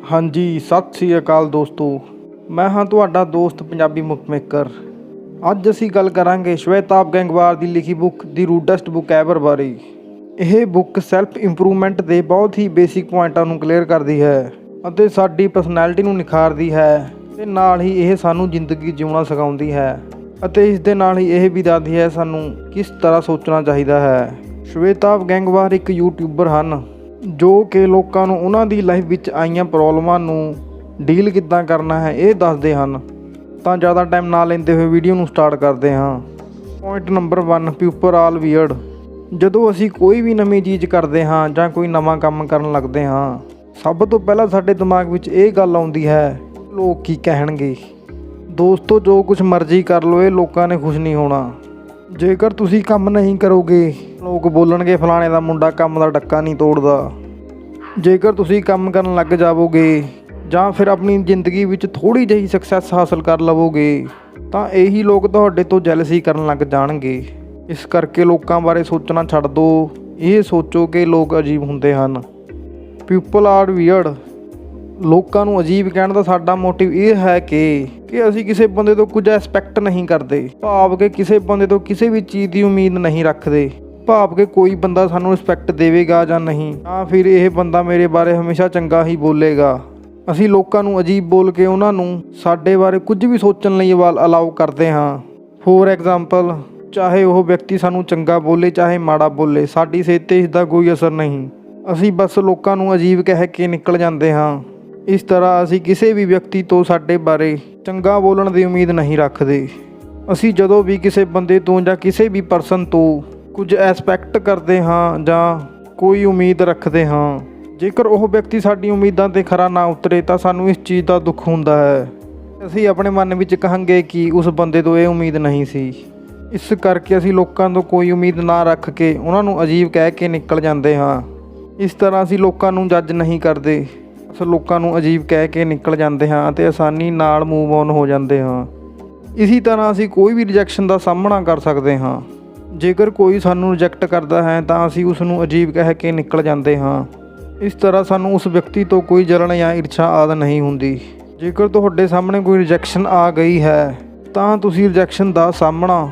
ਹਾਂਜੀ, ਸਤਿ ਸ੍ਰੀ ਅਕਾਲ ਦੋਸਤੋ। ਮੈਂ ਹਾਂ ਤੁਹਾਡਾ ਦੋਸਤ ਪੰਜਾਬੀ ਮੁੱਖ ਮੇਕਰ। ਅੱਜ ਅਸੀਂ ਗੱਲ ਕਰਾਂਗੇ ਸ਼ਵੇਤਾਬ ਗੈਂਗਵਾਰ ਦੀ ਲਿਖੀ ਬੁੱਕ ਦੀ ਰੂਡੈਸਟ ਬੁੱਕ ਐਵਰ ਬਾਰੇ। ਇਹ ਬੁੱਕ ਸੈਲਫ ਇੰਪਰੂਵਮੈਂਟ ਦੇ ਬਹੁਤ ਹੀ ਬੇਸਿਕ ਪੁਆਇੰਟਾਂ ਨੂੰ ਕਲੀਅਰ ਕਰਦੀ ਹੈ ਅਤੇ ਸਾਡੀ ਪਰਸਨੈਲਿਟੀ ਨੂੰ ਨਿਖਾਰਦੀ ਹੈ ਅਤੇ ਨਾਲ ਹੀ ਇਹ ਸਾਨੂੰ ਜ਼ਿੰਦਗੀ ਜਿਉਣਾ ਸਿਖਾਉਂਦੀ ਹੈ ਅਤੇ ਇਸ ਦੇ ਨਾਲ ਹੀ ਇਹ ਵੀ ਦੱਸਦੀ ਹੈ ਸਾਨੂੰ ਕਿਸ ਤਰ੍ਹਾਂ ਸੋਚਣਾ ਚਾਹੀਦਾ ਹੈ। ਸ਼ਵੇਤਾਬ ਗੈਂਗਵਾਰ ਇੱਕ ਯੂਟਿਊਬਰ ਹਨ ਜੋ ਕਿ ਲੋਕਾਂ ਨੂੰ ਉਹਨਾਂ ਦੀ ਲਾਈਫ ਵਿੱਚ ਆਈਆਂ ਪ੍ਰੋਬਲਮਾਂ ਨੂੰ ਡੀਲ ਕਿੱਦਾਂ ਕਰਨਾ ਹੈ ਇਹ ਦੱਸਦੇ ਹਨ। ਤਾਂ ਜ਼ਿਆਦਾ ਟਾਈਮ ਨਾ ਲੈਂਦੇ ਹੋਏ ਵੀਡੀਓ ਨੂੰ ਸਟਾਰਟ ਕਰਦੇ ਹਾਂ। Point number 1, people are weird. ਜਦੋਂ ਅਸੀਂ ਕੋਈ ਵੀ ਨਵੀਂ ਚੀਜ਼ ਕਰਦੇ ਹਾਂ ਜਾਂ ਕੋਈ ਨਵਾਂ ਕੰਮ ਕਰਨ ਲੱਗਦੇ ਹਾਂ, ਸਭ ਤੋਂ ਪਹਿਲਾਂ ਸਾਡੇ ਦਿਮਾਗ ਵਿੱਚ ਇਹ ਗੱਲ ਆਉਂਦੀ ਹੈ, ਲੋਕ ਕੀ ਕਹਿਣਗੇ। ਦੋਸਤੋ, ਜੋ ਕੁਝ ਮਰਜ਼ੀ ਕਰ ਲਓ, ਇਹ ਲੋਕਾਂ ਨੇ ਖੁਸ਼ ਨਹੀਂ ਹੋਣਾ। ਜੇਕਰ ਤੁਸੀਂ ਕੰਮ ਨਹੀਂ ਕਰੋਗੇ, ਲੋਕ ਬੋਲਣਗੇ ਫਲਾਣੇ ਦਾ ਮੁੰਡਾ ਕੰਮ ਦਾ ਡੱਕਾ ਨਹੀਂ ਤੋੜਦਾ। ਜੇਕਰ ਤੁਸੀਂ ਕੰਮ ਕਰਨ ਲੱਗ ਜਾਵੋਗੇ ਜਾਂ ਫਿਰ ਆਪਣੀ ਜ਼ਿੰਦਗੀ ਵਿੱਚ ਥੋੜ੍ਹੀ ਜਿਹੀ ਸਕਸੈਸ ਹਾਸਲ ਕਰ ਲਵੋਗੇ ਤਾਂ ਇਹੀ ਲੋਕ ਤੁਹਾਡੇ ਤੋਂ ਜੈਲਸੀ ਕਰਨ ਲੱਗ ਜਾਣਗੇ। ਇਸ ਕਰਕੇ ਲੋਕਾਂ ਬਾਰੇ ਸੋਚਣਾ ਛੱਡ ਦਿਓ। ਇਹ ਸੋਚੋ ਕਿ ਲੋਕ ਅਜੀਬ ਹੁੰਦੇ ਹਨ। People are weird. ਲੋਕਾਂ ਨੂੰ ਅਜੀਬ ਕਹਿਣ ਦਾ ਸਾਡਾ ਮੋਟਿਵ ਇਹ ਹੈ ਕਿ ਅਸੀਂ ਕਿਸੇ ਬੰਦੇ ਤੋਂ ਕੁਝ ਐਕਸਪੈਕਟ ਨਹੀਂ ਕਰਦੇ, ਭਾਵ ਕਿ ਕਿਸੇ ਬੰਦੇ ਤੋਂ ਕਿਸੇ ਵੀ ਚੀਜ਼ ਦੀ ਉਮੀਦ ਨਹੀਂ ਰੱਖਦੇ, ਭਾਵ ਕਿ ਕੋਈ ਬੰਦਾ ਸਾਨੂੰ ਰਿਸਪੈਕਟ ਦੇਵੇਗਾ ਜਾਂ ਨਹੀਂ, ਜਾਂ ਫਿਰ ਇਹ ਬੰਦਾ ਮੇਰੇ ਬਾਰੇ ਹਮੇਸ਼ਾ ਚੰਗਾ ਹੀ ਬੋਲੇਗਾ। ਅਸੀਂ ਲੋਕਾਂ ਨੂੰ ਅਜੀਬ ਬੋਲ ਕੇ ਉਹਨਾਂ ਨੂੰ ਸਾਡੇ ਬਾਰੇ ਕੁਝ ਵੀ ਸੋਚਣ ਲਈ ਅਲਾਉ ਕਰਦੇ ਹਾਂ। ਫੋਰ ਐਗਜ਼ਾਮਪਲ, ਚਾਹੇ ਉਹ ਵਿਅਕਤੀ ਸਾਨੂੰ ਚੰਗਾ ਬੋਲੇ ਚਾਹੇ ਮਾੜਾ ਬੋਲੇ, ਸਾਡੀ ਸਿਹਤ 'ਤੇ ਇਸ ਦਾ ਕੋਈ ਅਸਰ ਨਹੀਂ। ਅਸੀਂ ਬਸ ਲੋਕਾਂ ਨੂੰ ਅਜੀਬ ਕਹਿ ਕੇ ਨਿਕਲ ਜਾਂਦੇ ਹਾਂ। ਇਸ ਤਰ੍ਹਾਂ ਅਸੀਂ ਕਿਸੇ ਵੀ ਵਿਅਕਤੀ ਤੋਂ ਸਾਡੇ ਬਾਰੇ ਚੰਗਾ ਬੋਲਣ ਦੀ ਉਮੀਦ ਨਹੀਂ ਰੱਖਦੇ। ਅਸੀਂ ਜਦੋਂ ਵੀ ਕਿਸੇ ਬੰਦੇ ਤੋਂ ਜਾਂ ਕਿਸੇ ਵੀ ਪਰਸਨ ਤੋਂ ਕੁਝ ਐਕਸਪੈਕਟ ਕਰਦੇ ਹਾਂ ਜਾਂ ਕੋਈ ਉਮੀਦ ਰੱਖਦੇ ਹਾਂ, ਜੇਕਰ ਉਹ ਵਿਅਕਤੀ ਸਾਡੀ ਉਮੀਦਾਂ 'ਤੇ ਖਰਾ ਨਾ ਉਤਰੇ ਤਾਂ ਸਾਨੂੰ ਇਸ ਚੀਜ਼ ਦਾ ਦੁੱਖ ਹੁੰਦਾ ਹੈ। ਅਸੀਂ ਆਪਣੇ ਮਨ ਵਿੱਚ ਕਹਾਂਗੇ ਕਿ ਉਸ ਬੰਦੇ ਤੋਂ ਇਹ ਉਮੀਦ ਨਹੀਂ ਸੀ। ਇਸ ਕਰਕੇ ਅਸੀਂ ਲੋਕਾਂ ਤੋਂ ਕੋਈ ਉਮੀਦ ਨਾ ਰੱਖ ਕੇ ਉਹਨਾਂ ਨੂੰ ਅਜੀਬ ਕਹਿ ਕੇ ਨਿਕਲ ਜਾਂਦੇ ਹਾਂ। ਇਸ ਤਰ੍ਹਾਂ ਅਸੀਂ ਲੋਕਾਂ ਨੂੰ ਜੱਜ ਨਹੀਂ ਕਰਦੇ, ਅਸੀਂ ਲੋਕਾਂ ਨੂੰ ਅਜੀਬ ਕਹਿ ਕੇ ਨਿਕਲ ਜਾਂਦੇ ਹਾਂ ਅਤੇ ਆਸਾਨੀ ਨਾਲ ਮੂਵ ਔਨ ਹੋ ਜਾਂਦੇ ਹਾਂ। ਇਸੀ ਤਰ੍ਹਾਂ ਅਸੀਂ ਕੋਈ ਵੀ ਰਿਜੈਕਸ਼ਨ ਦਾ ਸਾਹਮਣਾ ਕਰ ਸਕਦੇ ਹਾਂ। ਜੇਕਰ ਕੋਈ ਸਾਨੂੰ ਰਿਜੈਕਟ ਕਰਦਾ ਹੈ ਤਾਂ ਅਸੀਂ ਉਸ ਨੂੰ ਅਜੀਬ ਕਹਿ ਕੇ ਨਿਕਲ ਜਾਂਦੇ ਹਾਂ। ਇਸ ਤਰ੍ਹਾਂ ਸਾਨੂੰ ਉਸ ਵਿਅਕਤੀ ਤੋਂ ਕੋਈ ਜਲਨ ਜਾਂ ਈਰਖਾ ਆਦਿ ਨਹੀਂ ਹੁੰਦੀ। ਜੇਕਰ ਤੁਹਾਡੇ ਸਾਹਮਣੇ ਕੋਈ ਰਿਜੈਕਸ਼ਨ ਆ ਗਈ ਹੈ ਤਾਂ ਤੁਸੀਂ ਰਿਜੈਕਸ਼ਨ ਦਾ ਸਾਹਮਣਾ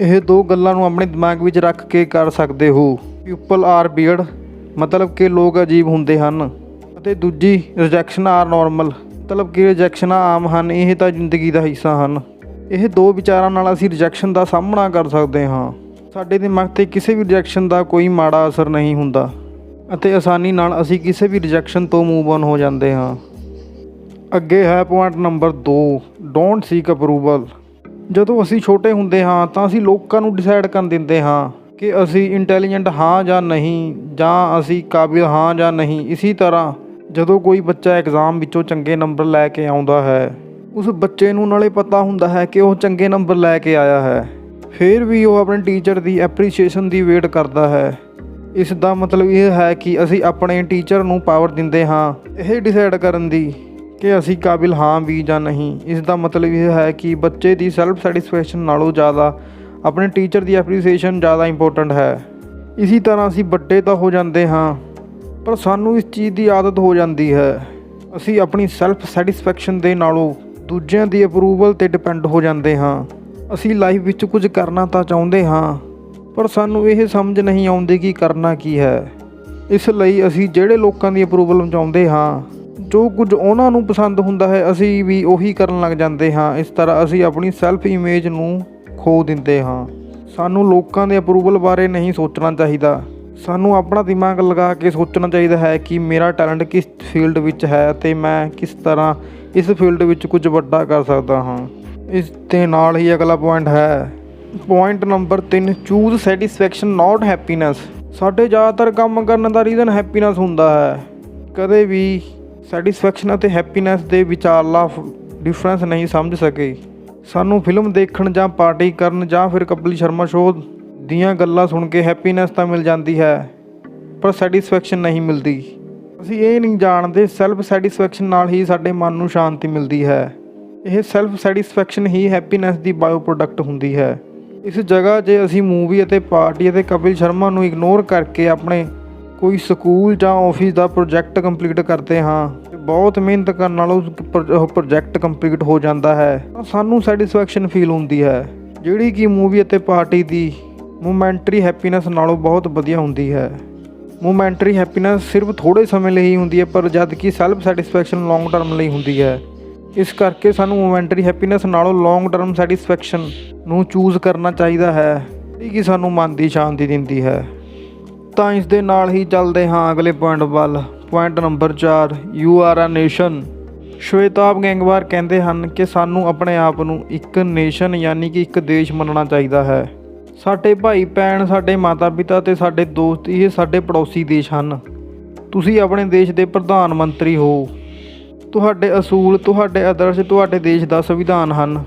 ਇਹ ਦੋ ਗੱਲਾਂ ਨੂੰ ਆਪਣੇ ਦਿਮਾਗ ਵਿੱਚ ਰੱਖ ਕੇ ਕਰ ਸਕਦੇ ਹੋ। ਪੀਪਲ ਆਰ ਵੀਅਰਡ ਮਤਲਬ ਕਿ ਲੋਕ ਅਜੀਬ ਹੁੰਦੇ ਹਨ, ਅਤੇ ਦੂਜੀ ਰਿਜੈਕਸ਼ਨ ਆਰ ਨੋਰਮਲ ਮਤਲਬ ਕਿ ਰਿਜੈਕਸ਼ਨਾਂ ਆਮ ਹਨ, ਇਹ ਤਾਂ ਜ਼ਿੰਦਗੀ ਦਾ ਹਿੱਸਾ ਹਨ। ਇਹ ਦੋ ਵਿਚਾਰਾਂ ਨਾਲ ਅਸੀਂ ਰਿਜੈਕਸ਼ਨ ਦਾ ਸਾਹਮਣਾ ਕਰ ਸਕਦੇ ਹਾਂ। ਸਾਡੇ ਦਿਮਾਗ 'ਤੇ ਕਿਸੇ ਵੀ ਰਿਜੈਕਸ਼ਨ ਦਾ ਕੋਈ ਮਾੜਾ ਅਸਰ ਨਹੀਂ ਹੁੰਦਾ ਅਤੇ ਆਸਾਨੀ ਨਾਲ ਅਸੀਂ ਕਿਸੇ ਵੀ ਰਿਜੈਕਸ਼ਨ ਤੋਂ ਮੂਵ ਔਨ ਹੋ ਜਾਂਦੇ ਹਾਂ। ਅੱਗੇ ਹੈ point number 2, don't seek approval. ਜਦੋਂ ਅਸੀਂ ਛੋਟੇ ਹੁੰਦੇ ਹਾਂ ਤਾਂ ਅਸੀਂ ਲੋਕਾਂ ਨੂੰ ਡਿਸਾਈਡ ਕਰਨ ਦਿੰਦੇ ਹਾਂ ਕਿ ਅਸੀਂ ਇੰਟੈਲੀਜੈਂਟ ਹਾਂ ਜਾਂ ਨਹੀਂ, ਜਾਂ ਅਸੀਂ ਕਾਬਿਲ ਹਾਂ ਜਾਂ ਨਹੀਂ। ਇਸੀ ਤਰ੍ਹਾਂ ਜਦੋਂ ਕੋਈ ਬੱਚਾ ਐਗਜ਼ਾਮ ਵਿੱਚੋਂ ਚੰਗੇ ਨੰਬਰ ਲੈ ਕੇ ਆਉਂਦਾ ਹੈ, ਉਸ ਬੱਚੇ ਨੂੰ ਨਾਲੇ ਪਤਾ ਹੁੰਦਾ ਹੈ ਕਿ ਉਹ ਚੰਗੇ ਨੰਬਰ ਲੈ ਕੇ ਆਇਆ ਹੈ, ਫਿਰ ਵੀ ਉਹ ਆਪਣੇ ਟੀਚਰ ਦੀ ਐਪਰੀਸ਼ੀਏਸ਼ਨ ਦੀ ਵੇਟ ਕਰਦਾ ਹੈ। ਇਸ ਦਾ ਮਤਲਬ ਇਹ ਹੈ ਕਿ ਅਸੀਂ ਆਪਣੇ ਟੀਚਰ ਨੂੰ ਪਾਵਰ ਦਿੰਦੇ ਹਾਂ ਇਹ ਡਿਸਾਈਡ ਕਰਨ ਦੀ ਕਿ ਅਸੀਂ ਕਾਬਿਲ ਹਾਂ ਵੀ ਜਾਂ ਨਹੀਂ। ਇਸ ਦਾ ਮਤਲਬ ਇਹ ਹੈ ਕਿ ਬੱਚੇ ਦੀ ਸੈਲਫ ਸੈਟਿਸਫੈਕਸ਼ਨ ਨਾਲੋਂ ਜ਼ਿਆਦਾ ਆਪਣੇ ਟੀਚਰ ਦੀ ਐਪਰੀਸ਼ੀਏਸ਼ਨ ਜ਼ਿਆਦਾ ਇੰਪੋਰਟੈਂਟ ਹੈ। ਇਸੀ ਤਰ੍ਹਾਂ ਅਸੀਂ ਵੱਡੇ ਤਾਂ ਹੋ ਜਾਂਦੇ ਹਾਂ ਪਰ ਸਾਨੂੰ ਇਸ ਚੀਜ਼ ਦੀ ਆਦਤ ਹੋ ਜਾਂਦੀ ਹੈ। ਅਸੀਂ ਆਪਣੀ ਸੈਲਫ ਸੈਟਿਸਫੈਕਸ਼ਨ ਦੇ ਨਾਲੋਂ ਦੂਜਿਆਂ ਦੀ ਅਪਰੂਵਲ 'ਤੇ ਡਿਪੈਂਡ ਹੋ ਜਾਂਦੇ ਹਾਂ। ਅਸੀਂ ਲਾਈਫ ਵਿੱਚ ਕੁਝ ਕਰਨਾ ਤਾਂ ਚਾਹੁੰਦੇ ਹਾਂ ਪਰ ਸਾਨੂੰ ਇਹ ਸਮਝ ਨਹੀਂ ਆਉਂਦੀ ਕਿ ਕਰਨਾ ਕੀ ਹੈ। ਇਸ ਲਈ ਅਸੀਂ ਜਿਹੜੇ ਲੋਕਾਂ ਦੀ ਅਪਰੂਵਲ ਚਾਹੁੰਦੇ ਹਾਂ, ਜੋ ਕੁਝ ਉਹਨਾਂ ਨੂੰ ਪਸੰਦ ਹੁੰਦਾ ਹੈ, ਅਸੀਂ ਵੀ ਉਹੀ ਕਰਨ ਲੱਗ ਜਾਂਦੇ ਹਾਂ। ਇਸ ਤਰ੍ਹਾਂ ਅਸੀਂ ਆਪਣੀ ਸੈਲਫ ਇਮੇਜ ਨੂੰ ਖੋ ਦਿੰਦੇ ਹਾਂ। ਸਾਨੂੰ ਲੋਕਾਂ ਦੇ ਅਪਰੂਵਲ ਬਾਰੇ ਨਹੀਂ ਸੋਚਣਾ ਚਾਹੀਦਾ। ਸਾਨੂੰ ਆਪਣਾ ਦਿਮਾਗ ਲਗਾ ਕੇ ਸੋਚਣਾ ਚਾਹੀਦਾ ਹੈ ਕਿ ਮੇਰਾ ਟੈਲੈਂਟ ਕਿਸ ਫੀਲਡ ਵਿੱਚ ਹੈ ਅਤੇ ਮੈਂ ਕਿਸ ਤਰ੍ਹਾਂ ਇਸ ਫੀਲਡ ਵਿੱਚ ਕੁਝ ਵੱਡਾ ਕਰ ਸਕਦਾ ਹਾਂ। ਇਸ ਦੇ ਨਾਲ ਹੀ ਅਗਲਾ ਪੁਆਇੰਟ ਹੈ point number 3, choose satisfaction note happiness. ਸਾਡੇ ਜ਼ਿਆਦਾਤਰ ਕੰਮ ਕਰਨ ਦਾ ਰੀਜ਼ਨ ਹੈਪੀਨੈਸ ਹੁੰਦਾ ਹੈ। ਕਦੇ ਵੀ ਸੈਟਿਸਫੈਕਸ਼ਨ ਅਤੇ ਹੈਪੀਨੈਸ ਦੇ ਵਿਚਾਰਲਾ ਡਿਫਰੈਂਸ ਨਹੀਂ ਸਮਝ ਸਕੇ। ਸਾਨੂੰ ਫਿਲਮ ਦੇਖਣ ਜਾਂ ਪਾਰਟੀ ਕਰਨ ਜਾਂ ਫਿਰ ਕਪਿਲ ਸ਼ਰਮਾ ਸ਼ੋਅ ਦੀਆਂ ਗੱਲਾਂ ਸੁਣ ਕੇ ਹੈਪੀਨੈਸ ਤਾਂ ਮਿਲ ਜਾਂਦੀ ਹੈ ਪਰ ਸੈਟਿਸਫੈਕਸ਼ਨ ਨਹੀਂ ਮਿਲਦੀ। ਅਸੀਂ ਇਹ ਨਹੀਂ ਜਾਣਦੇ ਸੈਲਫ ਸੈਟਿਸਫੈਕਸ਼ਨ ਨਾਲ ਹੀ ਸਾਡੇ ਮਨ ਨੂੰ ਸ਼ਾਂਤੀ ਮਿਲਦੀ ਹੈ। ਇਹ ਸੈਲਫ ਸੈਟਿਸਫੈਕਸ਼ਨ ਹੀ ਹੈਪੀਨੈਸ ਦੀ ਬਾਇਓ ਪ੍ਰੋਡਕਟ ਹੁੰਦੀ ਹੈ। ਇਸ ਜਗ੍ਹਾ ਜੇ ਅਸੀਂ ਮੂਵੀ ਅਤੇ ਪਾਰਟੀ ਅਤੇ ਕਪਿਲ ਸ਼ਰਮਾ ਨੂੰ ਇਗਨੋਰ ਕਰਕੇ ਆਪਣੇ ਕੋਈ ਸਕੂਲ ਜਾਂ ਆਫਿਸ ਦਾ ਪ੍ਰੋਜੈਕਟ ਕੰਪਲੀਟ ਕਰਦੇ ਹਾਂ ਬਹੁਤ ਮਿਹਨਤ ਕਰਨ ਨਾਲ ਉਹ ਪ੍ਰੋਜੈਕਟ ਕੰਪਲੀਟ ਹੋ ਜਾਂਦਾ ਹੈ ਤਾਂ ਸਾਨੂੰ ਸੈਟੀਸਫੈਕਸ਼ਨ ਫੀਲ ਹੁੰਦੀ ਹੈ, ਜਿਹੜੀ ਕਿ ਮੂਵੀ ਅਤੇ ਪਾਰਟੀ ਦੀ ਮੋਮੈਂਟਰੀ ਹੈਪੀਨੈਸ ਨਾਲੋਂ ਬਹੁਤ ਵਧੀਆ ਹੁੰਦੀ ਹੈ। ਮੋਮੈਂਟਰੀ ਹੈਪੀਨੈਸ ਸਿਰਫ ਥੋੜ੍ਹੇ ਸਮੇਂ ਲਈ ਹੀ ਹੁੰਦੀ ਹੈ, ਪਰ ਜਦ ਕਿ ਸੈਲਫ ਸੈਟੀਸਫੈਕਸ਼ਨ ਲੌਂਗ ਟਰਮ ਲਈ ਹੁੰਦੀ ਹੈ। ਇਸ ਕਰਕੇ ਸਾਨੂੰ ਮੋਮੈਂਟਰੀ ਹੈਪੀਨੈਸ ਨਾਲੋਂ ਲੌਂਗ ਟਰਮ ਸੈਟੀਸਫੈਕਸ਼ਨ ਨੂੰ ਚੂਜ਼ ਕਰਨਾ ਚਾਹੀਦਾ ਹੈ, ਜਿਹੜੀ ਕਿ ਸਾਨੂੰ ਮਨ ਦੀ ਸ਼ਾਂਤੀ ਦਿੰਦੀ ਹੈ। ਤਾਂ ਇਸ ਦੇ ਨਾਲ ਹੀ ਚੱਲਦੇ ਹਾਂ ਅਗਲੇ ਪੁਆਇੰਟ ਵੱਲ। Point number 4, you are a nation. Shwetabh Gangwar ਕਹਿੰਦੇ ਹਨ ਕਿ ਸਾਨੂੰ ਆਪਣੇ ਆਪ ਨੂੰ ਇੱਕ ਨੇਸ਼ਨ ਯਾਨੀ ਕਿ ਇੱਕ ਦੇਸ਼ ਮੰਨਣਾ ਚਾਹੀਦਾ ਹੈ। ਸਾਡੇ ਭਾਈ ਭੈਣ, ਸਾਡੇ ਮਾਤਾ ਪਿਤਾ ਅਤੇ ਸਾਡੇ ਦੋਸਤ ਇਹ ਸਾਡੇ ਪੜੋਸੀ ਦੇਸ਼ ਹਨ। ਤੁਸੀਂ ਆਪਣੇ ਦੇਸ਼ ਦੇ ਪ੍ਰਧਾਨ ਮੰਤਰੀ ਹੋ। ਤੁਹਾਡੇ ਅਸੂਲ, ਤੁਹਾਡੇ ਆਦਰਸ਼ ਤੁਹਾਡੇ ਦੇਸ਼ ਦਾ ਸੰਵਿਧਾਨ ਹਨ।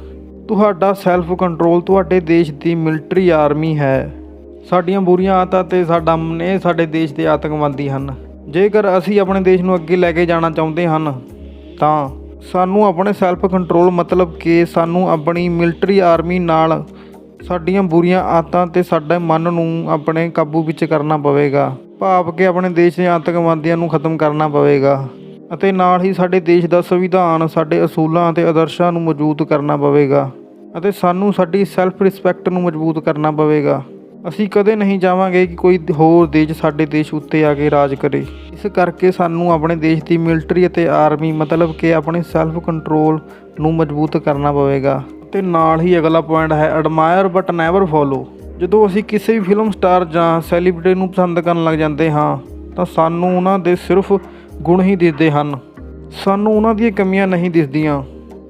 ਤੁਹਾਡਾ ਸੈਲਫ ਕੰਟਰੋਲ ਤੁਹਾਡੇ ਦੇਸ਼ ਦੀ ਮਿਲਟਰੀ ਆਰਮੀ ਹੈ। ਸਾਡੀਆਂ ਬੁਰੀਆਂ ਆਦਤਾਂ ਅਤੇ ਸਾਡਾ ਮਨ ਇਹ ਸਾਡੇ ਦੇਸ਼ ਦੇ ਆਤੰਕਵਾਦੀ ਹਨ। ਜੇਕਰ ਅਸੀਂ ਆਪਣੇ ਦੇਸ਼ ਨੂੰ ਅੱਗੇ ਲੈ ਕੇ ਜਾਣਾ ਚਾਹੁੰਦੇ ਹਨ ਤਾਂ ਸਾਨੂੰ ਆਪਣੇ ਸੈਲਫ ਕੰਟਰੋਲ ਮਤਲਬ ਕਿ ਸਾਨੂੰ ਆਪਣੀ ਮਿਲਟਰੀ ਆਰਮੀ ਨਾਲ ਸਾਡੀਆਂ ਬੁਰੀਆਂ ਆਦਤਾਂ ਅਤੇ ਸਾਡੇ ਮਨ ਨੂੰ ਆਪਣੇ ਕਾਬੂ ਵਿੱਚ ਕਰਨਾ ਪਵੇਗਾ, ਭਾਵ ਕਿ ਆਪਣੇ ਦੇਸ਼ ਦੇ ਆਤੰਕਵਾਦੀਆਂ ਨੂੰ ਖਤਮ ਕਰਨਾ ਪਵੇਗਾ ਅਤੇ ਨਾਲ ਹੀ ਸਾਡੇ ਦੇਸ਼ ਦਾ ਸੰਵਿਧਾਨ, ਸਾਡੇ ਅਸੂਲਾਂ ਅਤੇ ਆਦਰਸ਼ਾਂ ਨੂੰ ਮਜ਼ਬੂਤ ਕਰਨਾ ਪਵੇਗਾ ਅਤੇ ਸਾਨੂੰ ਸਾਡੀ ਸੈਲਫ ਰਿਸਪੈਕਟ ਨੂੰ ਮਜ਼ਬੂਤ ਕਰਨਾ ਪਵੇਗਾ। ਅਸੀਂ ਕਦੇ ਨਹੀਂ ਚਾਹਾਂਗੇ ਕਿ ਕੋਈ ਹੋਰ ਦੇਸ਼ ਸਾਡੇ ਦੇਸ਼ ਉੱਤੇ ਆ ਕੇ ਰਾਜ ਕਰੇ। ਇਸ ਕਰਕੇ ਸਾਨੂੰ ਆਪਣੇ ਦੇਸ਼ ਦੀ ਮਿਲਟਰੀ ਅਤੇ ਆਰਮੀ ਮਤਲਬ ਕਿ ਆਪਣੇ ਸੈਲਫ ਕੰਟਰੋਲ ਨੂੰ ਮਜ਼ਬੂਤ ਕਰਨਾ ਪਵੇਗਾ। ਅਤੇ ਨਾਲ ਹੀ ਅਗਲਾ ਪੁਆਇੰਟ ਹੈ ਐਡਮਾਇਰ ਬਟ ਨੈਵਰ ਫੋਲੋ। ਜਦੋਂ ਅਸੀਂ ਕਿਸੇ ਵੀ ਫਿਲਮ ਸਟਾਰ ਜਾਂ ਸੈਲੀਬ੍ਰਿਟੀ ਨੂੰ ਪਸੰਦ ਕਰਨ ਲੱਗ ਜਾਂਦੇ ਹਾਂ ਤਾਂ ਸਾਨੂੰ ਉਹਨਾਂ ਦੇ ਸਿਰਫ ਗੁਣ ਹੀ ਦਿਸਦੇ ਹਨ, ਸਾਨੂੰ ਉਹਨਾਂ ਦੀਆਂ ਕਮੀਆਂ ਨਹੀਂ ਦਿਸਦੀਆਂ।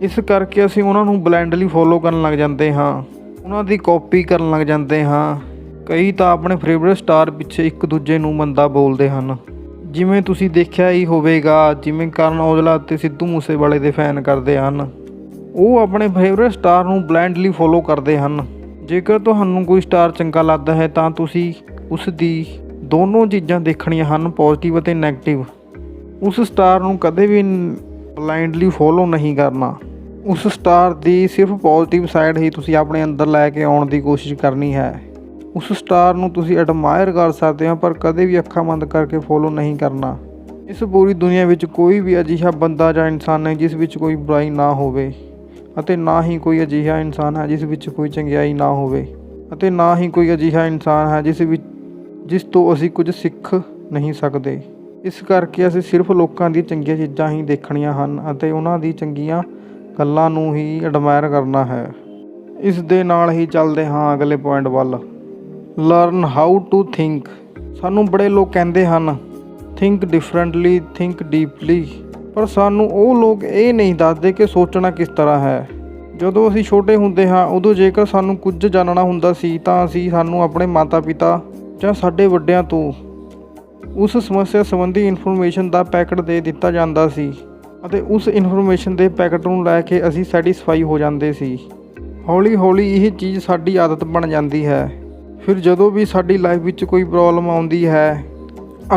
ਇਸ ਕਰਕੇ ਅਸੀਂ ਉਹਨਾਂ ਨੂੰ ਬਲਾਈਂਡਲੀ ਫੋਲੋ ਕਰਨ ਲੱਗ ਜਾਂਦੇ ਹਾਂ, ਉਹਨਾਂ ਦੀ ਕਾਪੀ ਕਰਨ ਲੱਗ ਜਾਂਦੇ ਹਾਂ। ਕਈ ਤਾਂ ਆਪਣੇ ਫੇਵਰੇਟ ਸਟਾਰ ਪਿੱਛੇ ਇੱਕ ਦੂਜੇ ਨੂੰ ਮੰਦਾ ਬੋਲਦੇ ਹਨ। ਜਿਵੇਂ ਤੁਸੀਂ ਦੇਖਿਆ ਹੀ ਹੋਵੇਗਾ, ਜਿਵੇਂ ਕਰਨ ਔਜਲਾ ਅਤੇ ਸਿੱਧੂ ਮੂਸੇਵਾਲੇ ਦੇ ਫੈਨ ਕਰਦੇ ਹਨ, ਉਹ ਆਪਣੇ ਫੇਵਰੇਟ ਸਟਾਰ ਨੂੰ ਬਲਾਈਂਡਲੀ ਫੋਲੋ ਕਰਦੇ ਹਨ। ਜੇਕਰ ਤੁਹਾਨੂੰ ਕੋਈ ਸਟਾਰ ਚੰਗਾ ਲੱਗਦਾ ਹੈ ਤਾਂ ਤੁਸੀਂ ਉਸ ਦੀ ਦੋਨੋਂ ਚੀਜ਼ਾਂ ਦੇਖਣੀਆਂ ਹਨ, ਪੋਜ਼ੀਟਿਵ ਅਤੇ ਨੈਗੇਟਿਵ। ਉਸ ਸਟਾਰ ਨੂੰ ਕਦੇ ਵੀ ਬਲਾਈਂਡਲੀ ਫੋਲੋ ਨਹੀਂ ਕਰਨਾ। ਉਸ ਸਟਾਰ ਦੀ ਸਿਰਫ ਪੋਜ਼ੀਟਿਵ ਸਾਈਡ ਹੀ ਤੁਸੀਂ ਆਪਣੇ ਅੰਦਰ ਲੈ ਕੇ ਆਉਣ ਦੀ ਕੋਸ਼ਿਸ਼ ਕਰਨੀ ਹੈ। ਉਸ ਸਟਾਰ ਨੂੰ ਤੁਸੀਂ ਐਡਮਾਇਰ ਕਰ ਸਕਦੇ ਹੋ, ਪਰ ਕਦੇ ਵੀ ਅੱਖਾਂ ਬੰਦ ਕਰਕੇ ਫੋਲੋ ਨਹੀਂ ਕਰਨਾ। ਇਸ ਪੂਰੀ ਦੁਨੀਆ ਵਿੱਚ ਕੋਈ ਵੀ ਅਜਿਹਾ ਬੰਦਾ ਜਾਂ ਇਨਸਾਨ ਨਹੀਂ ਜਿਸ ਵਿੱਚ ਕੋਈ ਬੁਰਾਈ ਨਾ ਹੋਵੇ, ਅਤੇ ਨਾ ਹੀ ਕੋਈ ਅਜਿਹਾ ਇਨਸਾਨ ਹੈ ਜਿਸ ਵਿੱਚ ਕੋਈ ਚੰਗਿਆਈ ਨਾ ਹੋਵੇ, ਅਤੇ ਨਾ ਹੀ ਕੋਈ ਅਜਿਹਾ ਇਨਸਾਨ ਹੈ ਜਿਸ ਤੋਂ ਅਸੀਂ ਕੁਝ ਸਿੱਖ ਨਹੀਂ ਸਕਦੇ। ਇਸ ਕਰਕੇ ਅਸੀਂ ਸਿਰਫ ਲੋਕਾਂ ਦੀਆਂ ਚੰਗੀਆਂ ਚੀਜ਼ਾਂ ਹੀ ਦੇਖਣੀਆਂ ਹਨ ਅਤੇ ਉਹਨਾਂ ਦੀ ਚੰਗੀਆਂ ਗੱਲਾਂ ਨੂੰ ਹੀ ਐਡਮਾਇਰ ਕਰਨਾ ਹੈ। ਇਸ ਦੇ ਨਾਲ ਹੀ ਚੱਲਦੇ ਹਾਂ ਅਗਲੇ ਪੁਆਇੰਟ ਵੱਲ। Learn how to think. ਸਾਨੂੰ ਬੜੇ ਲੋਕ ਕਹਿੰਦੇ ਹਨ ਥਿੰਕ ਡਿਫਰੈਂਟਲੀ, ਥਿੰਕ ਡੀਪਲੀ, ਪਰ ਸਾਨੂੰ ਉਹ ਲੋਕ ਇਹ ਨਹੀਂ ਦੱਸਦੇ ਕਿ ਸੋਚਣਾ ਕਿਸ ਤਰ੍ਹਾਂ ਹੈ। ਜਦੋਂ ਅਸੀਂ ਛੋਟੇ ਹੁੰਦੇ ਹਾਂ ਉਦੋਂ ਜੇਕਰ ਸਾਨੂੰ ਕੁਝ ਜਾਣਨਾ ਹੁੰਦਾ ਸੀ ਤਾਂ ਸਾਨੂੰ ਆਪਣੇ ਮਾਤਾ ਪਿਤਾ ਜਾਂ ਸਾਡੇ ਵੱਡਿਆਂ ਤੋਂ ਉਸ ਸਮੱਸਿਆ ਸੰਬੰਧੀ ਇਨਫੋਰਮੇਸ਼ਨ ਦਾ ਪੈਕਟ ਦੇ ਦਿੱਤਾ ਜਾਂਦਾ ਸੀ ਅਤੇ ਉਸ ਇਨਫੋਰਮੇਸ਼ਨ ਦੇ ਪੈਕਟ ਨੂੰ ਲੈ ਕੇ ਅਸੀਂ ਸੈਟੀਸਫਾਈ ਹੋ ਜਾਂਦੇ ਸੀ। ਹੌਲੀ ਹੌਲੀ ਇਹ ਚੀਜ਼ ਸਾਡੀ ਆਦਤ ਬਣ ਜਾਂਦੀ ਹੈ। ਫਿਰ ਜਦੋਂ ਵੀ ਸਾਡੀ ਲਾਈਫ ਵਿੱਚ ਕੋਈ ਪ੍ਰੋਬਲਮ ਆਉਂਦੀ ਹੈ,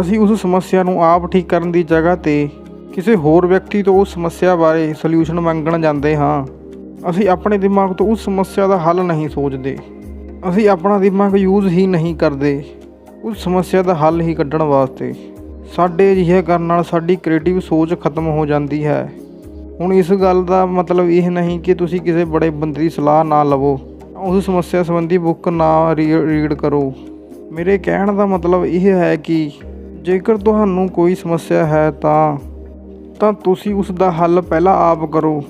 ਅਸੀਂ ਉਸ ਸਮੱਸਿਆ ਨੂੰ ਆਪ ਠੀਕ ਕਰਨ ਦੀ ਜਗ੍ਹਾ 'ਤੇ ਕਿਸੇ ਹੋਰ ਵਿਅਕਤੀ ਤੋਂ ਉਸ ਸਮੱਸਿਆ ਬਾਰੇ ਸੋਲਿਊਸ਼ਨ ਮੰਗਣ ਜਾਂਦੇ ਹਾਂ। ਅਸੀਂ ਆਪਣੇ ਦਿਮਾਗ ਤੋਂ ਉਸ ਸਮੱਸਿਆ ਦਾ ਹੱਲ ਨਹੀਂ ਸੋਚਦੇ, ਅਸੀਂ ਆਪਣਾ ਦਿਮਾਗ ਯੂਜ਼ ਹੀ ਨਹੀਂ ਕਰਦੇ ਉਸ ਸਮੱਸਿਆ ਦਾ ਹੱਲ ਹੀ ਕੱਢਣ ਵਾਸਤੇ। ਸਾਡੇ ਅਜਿਹਾ ਕਰਨ ਨਾਲ ਸਾਡੀ ਕ੍ਰੀਏਟਿਵ ਸੋਚ ਖਤਮ ਹੋ ਜਾਂਦੀ ਹੈ। ਹੁਣ ਇਸ ਗੱਲ ਦਾ ਮਤਲਬ ਇਹ ਨਹੀਂ ਕਿ ਤੁਸੀਂ ਕਿਸੇ ਬੜੇ ਬੰਦੇ ਦੀ ਸਲਾਹ ਨਾ ਲਵੋ, ਉਸ ਸਮੱਸਿਆ ਸੰਬੰਧੀ ਬੁੱਕ ਨਾ ਰੀਡ ਕਰੋ। ਮੇਰੇ ਕਹਿਣ ਦਾ ਮਤਲਬ ਇਹ ਹੈ ਕਿ ਜੇਕਰ ਤੁਹਾਨੂੰ ਕੋਈ ਸਮੱਸਿਆ ਹੈ ਤਾਂ ਤੁਸੀਂ ਉਸ ਦਾ ਹੱਲ ਪਹਿਲਾਂ ਆਪ ਕਰੋ।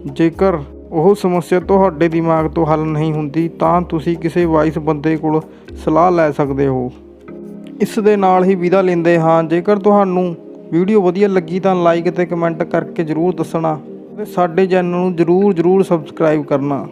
ਜੇਕਰ ਉਹ ਸਮੱਸਿਆ ਤੁਹਾਡੇ ਦਿਮਾਗ ਤੋਂ ਹੱਲ ਨਹੀਂ ਹੁੰਦੀ ਤਾਂ ਤੁਸੀਂ ਕਿਸੇ ਵਾਈਸ ਬੰਦੇ ਕੋਲ ਸਲਾਹ ਲੈ ਸਕਦੇ ਹੋ। ਇਸ ਦੇ ਨਾਲ ਹੀ ਵਿਦਾ ਲੈਂਦੇ ਹਾਂ। ਜੇਕਰ ਤੁਹਾਨੂੰ ਵੀਡੀਓ ਵਧੀਆ ਲੱਗੀ ਤਾਂ ਲਾਈਕ ਅਤੇ ਕਮੈਂਟ ਕਰਕੇ ਜ਼ਰੂਰ ਦੱਸਣਾ ਅਤੇ ਸਾਡੇ ਚੈਨਲ ਨੂੰ ਜ਼ਰੂਰ ਸਬਸਕ੍ਰਾਈਬ ਕਰਨਾ।